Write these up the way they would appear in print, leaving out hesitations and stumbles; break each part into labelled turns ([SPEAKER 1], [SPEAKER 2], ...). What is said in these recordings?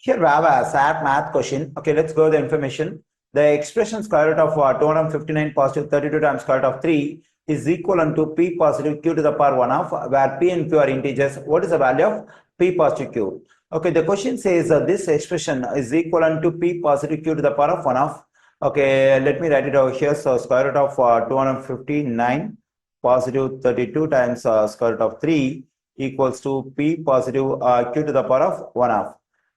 [SPEAKER 1] Here we have a sad math question. Okay, let's go to the information. The expression square root of 259 positive 32 times square root of 3 is equivalent to p positive q to the power 1 of, where p and q are integers. What is the value of p positive q? Okay, the question says this expression is equivalent to p positive q to the power of 1 of. Okay, let me write it over here. So square root of 259 positive 32 times square root of 3 equals to p positive q to the power of 1 of.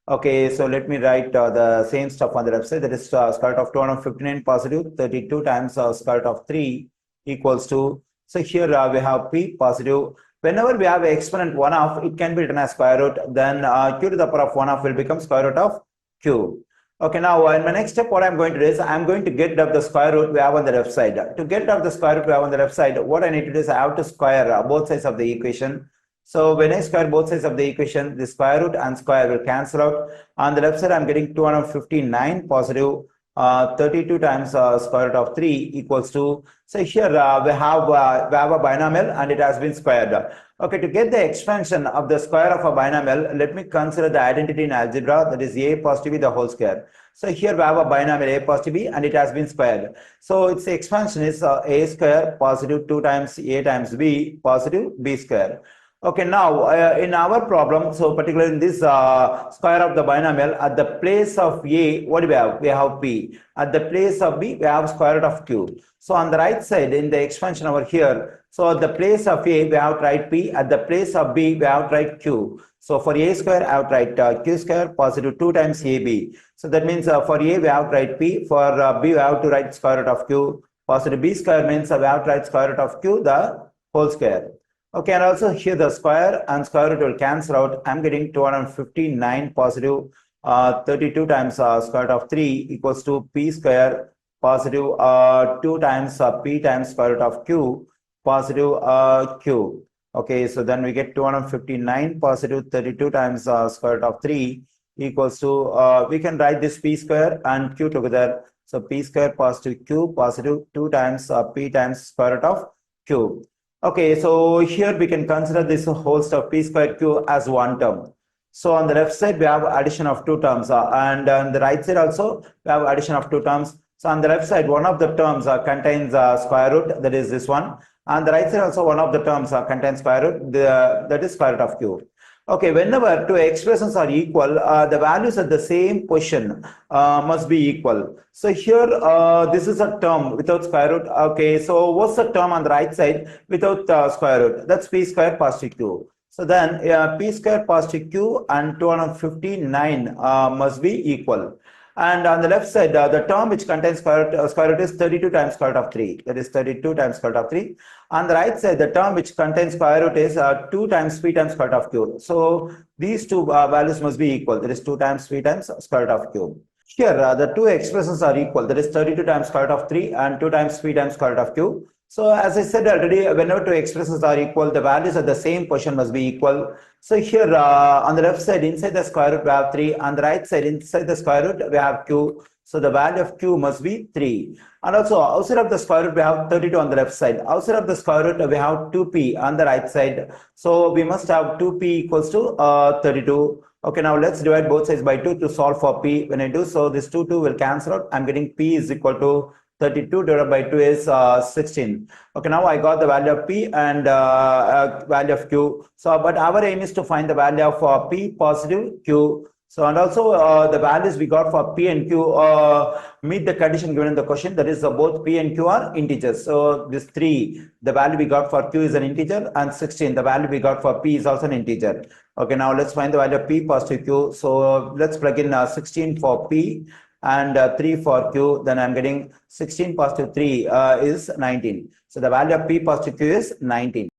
[SPEAKER 1] Okay, so let me write the same stuff on the left side. That is square root of 259 positive 32 times square root of 3 equals to. So here we have p positive. Whenever we have an exponent 1 of, it can be written as square root. Then q to the power of 1 of will become square root of q. Okay, now in my next step, what I'm going to do is I'm going to get rid of the square root we have on the left side. To get rid of the square root we have on the left side, what I need to do is I have to square both sides of the equation. So when I square both sides of the equation, the square root and square will cancel out. On the left side, I'm getting 259 positive 32 times square root of 3 equals to. So here we have a binomial and it has been squared. Okay, to get the expansion of the square of a binomial, let me consider the identity in algebra, that is a positive b the whole square. So here we have a binomial a positive b and it has been squared. So its expansion is a square positive 2 times a times b positive b square. Okay, now in our problem, so particularly in this square of the binomial, at the place of a, what do we have? We have p. At the place of b, we have square root of q. So on the right side, in the expansion over here, so at the place of a, we have to write p. At the place of b, we have to write q. So for a square, I have to write q square positive 2 times ab. So that means for a, we have to write p. For b, we have to write square root of q. Positive b square means we have to write square root of q, the whole square. Okay, and also here the square and square root will cancel out. I'm getting 259 positive 32 times square root of 3 equals to p square positive 2 times p times square root of q positive q. Okay, so then we get 259 positive 32 times square root of 3 equals to, we can write this p square and q together. So p square positive q positive 2 times p times square root of q. Okay, so here we can consider this whole stuff p square q as one term. So on the left side, we have addition of two terms and on the right side also, we have addition of two terms. So on the left side, one of the terms contains square root, that is this one. On the right side also, one of the terms contains square root, that is square root of q. Okay, whenever two expressions are equal, the values at the same position must be equal. So here, this is a term without square root. Okay, so what's the term on the right side without square root? That's p square positive q. So then p square positive q and 259 must be equal. And on the left side, the term which contains square root is 32 times square root of 3. That is 32 times square root of 3. On the right side, the term which contains square root is 2 times p times square root of q. So these two values must be equal. That is 2 times p times square root of q. Here, the two expressions are equal. That is 32 times square root of 3 and 2 times p times square root of q. So as I said already, whenever two expressions are equal, the values at the same position must be equal. So here on the left side, inside the square root, we have 3. On the right side, inside the square root, we have q. So the value of q must be 3. And also outside of the square root, we have 32 on the left side. Outside of the square root, we have 2p on the right side. So we must have 2p equals to 32. Okay, now let's divide both sides by 2 to solve for p. When I do so, this 2 will cancel out. I'm getting p is equal to 32 divided by 2 is 16. Okay, now I got the value of p and value of q. So, but our aim is to find the value of p positive q. So, and also the values we got for p and q meet the condition given in the question. That is both p and q are integers. So, this 3, the value we got for q is an integer, and 16, the value we got for p is also an integer. Okay, now let's find the value of p positive q. So, let's plug in 16 for p and 3 for q. Then I'm getting 16 positive 3 is 19. So the value of p positive q is 19.